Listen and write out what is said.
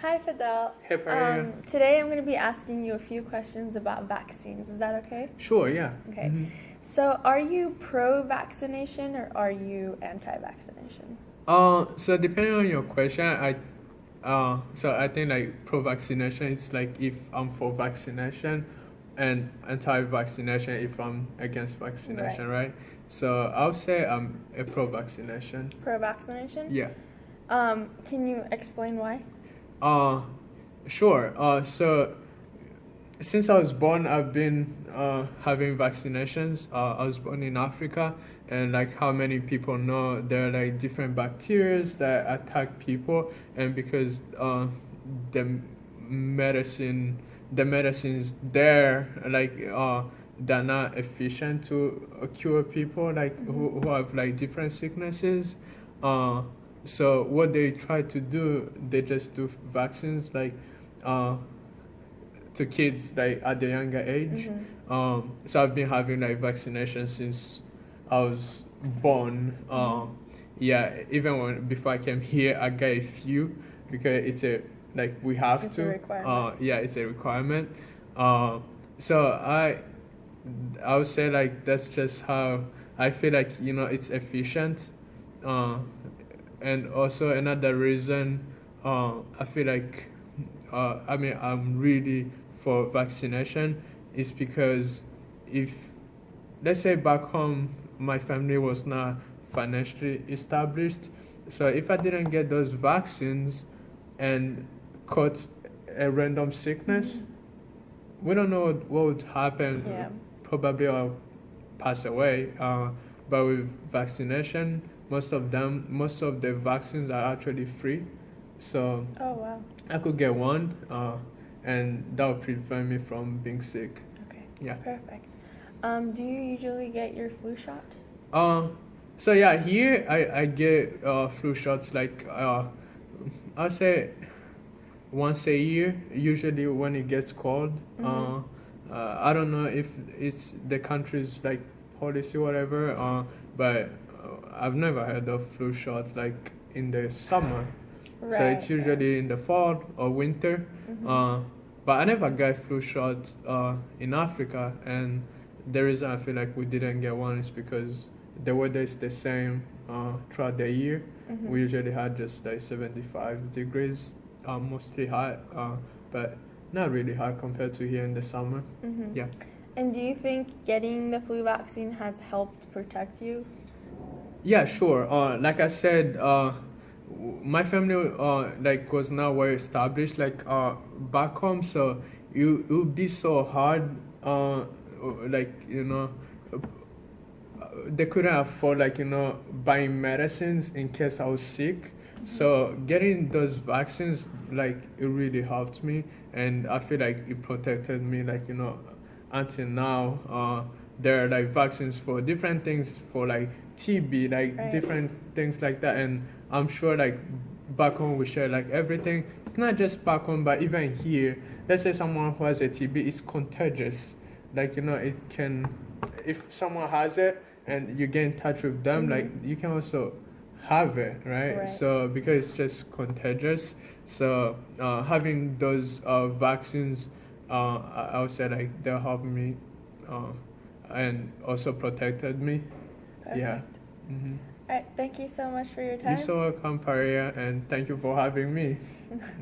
Hi, Fidel. Hey, Paria. Today I'm going to be asking you a few questions about vaccines. Is that okay? Sure, yeah. Okay. So, are you pro-vaccination or are you anti-vaccination? So depending on your question, I think like pro-vaccination is like if I'm for vaccination, and anti-vaccination if I'm against vaccination, right? So I'll say I'm a pro-vaccination. Pro-vaccination? Yeah. Can you explain why? Uh, sure. So since I was born, I've been having vaccinations. I was born in Africa, and like how many people know, there are like different bacteria that attack people, and because the medicine, the medicines there, like they're not efficient to cure people like who have like different sicknesses. So what they try to do, they just do vaccines like to kids like at the younger age. So I've been having like vaccinations since I was born. Yeah, even when before I came here, I got a few because it's a like we have It's to. a requirement. Yeah, it's a requirement. So I would say like that's just how I feel like it's efficient. And also another reason I feel like I mean I'm really for vaccination is because if let's say back home my family was not financially established, so if I didn't get those vaccines and caught a random sickness, we don't know what would happen. Yeah. Probably I'll pass away. But with vaccination, most of the vaccines are actually free, so Oh, wow. I could get one, and that would prevent me from being sick. Okay. Yeah. Perfect. Do you usually get your flu shot? So yeah, here I get flu shots like I'll say once a year, usually when it gets cold. I don't know if it's the country's like policy or whatever, but I've never heard of flu shots like in the summer. Right. So it's usually in the fall or winter. But I never got flu shots in Africa, and the reason I feel like we didn't get one is because the weather is the same throughout the year. We usually had just like 75 degrees, mostly hot, but not really hot compared to here in the summer. Yeah. And do you think getting the flu vaccine has helped protect you? Yeah, sure. Like I said, my family like was not well established like back home, so it would be so hard. Like they couldn't afford like buying medicines in case I was sick. So getting those vaccines like it really helped me, and I feel like it protected me like until now. There are like vaccines for different things, for like TB, like different things like that, and I'm sure like back home we share like everything. It's not just back home, but even here. Let's say someone who has a TB is contagious. Like it can, if someone has it and you get in touch with them, like you can also have it, right? So because it's just contagious, so having those vaccines, I would say like they'll help me, and also protected me. Perfect. Yeah. All right. Thank you so much for your time. You're so welcome, Paria, and thank you for having me.